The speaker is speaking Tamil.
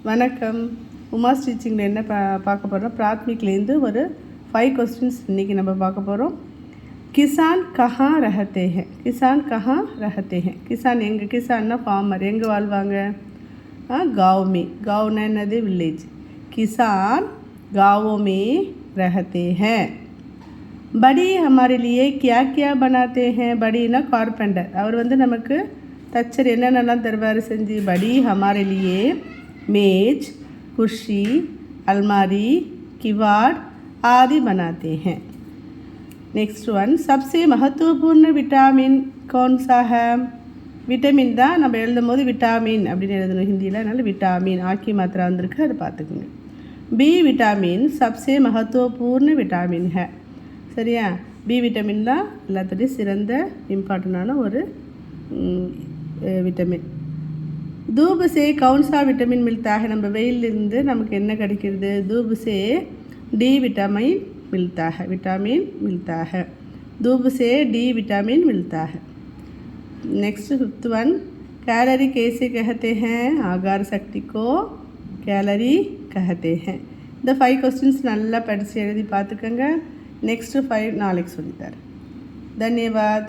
வணக்கம். உமாஸ் டீச்சிங்கில் என்ன பார்க்க போகிறோம்? பிராத்மிக்லேருந்து ஒரு 5 கொஸ்டின்ஸ் இன்றைக்கி நம்ம பார்க்க போகிறோம். கிசான் கஹா ரஹத்தே ஹே. கிசான் கஹா ரஹத்தே ஹே. கிசான் எங்கே? கிசான்னா ஃபார்மர். எங்கே வாழ்வாங்க? गाँव में. गाँवना என்னது? வில்லேஜ். किसान गाँवों में रहते हैं. बड़ी हमारे लिए क्या क्या बनाते हैं? बड़ीना कारपेंटर. அவர் வந்து நமக்கு தச்சர் என்னென்னலாம் தருவார் செஞ்சு? बड़ी हमारे लिए मेज, कुर्सी, अलमारी, किवाड़ आदि बनाते हैं. नेक्स्ट वन, सबसे महत्वपूर्ण विटामिन कौन सा है? விட்டமின் தான் நம்ம எழுதும் போது விட்டாமின் அப்படின்னு எழுதணும் ஹிந்தியில். அதனால் விட்டாமின் ஆக்கி மாத்திரா வந்திருக்கு, அதை பார்த்துக்குங்க. பி விட்டாமின் சப்சே மகத்துவபூர்ண விட்டாமின் ஹே. சரியா? பி விட்டமின் தான் எல்லாத்துலேயும் சிறந்த இம்பார்ட்டண்டான ஒரு விட்டமின். धूप से कौन सा विटामिन मिलता है? நம்ம வெயிலிருந்து நமக்கு என்ன கிடைக்கிறது? धूप से डी विटामिन मिलता है. विटामिन मिलता है. धूप से डी विटामिन मिलता है. नेक्स्ट 5th वन, कैलोरी कैसे कहते हैं? आहार शक्ति को कैलोरी कहते हैं. இந்த 5 क्वेश्चंस நல்லா படித்து எழுதி பார்த்துக்கோங்க. नेक्स्ट 5 நாளைக்கு சொல்லித்தரேன். धन्यवाद.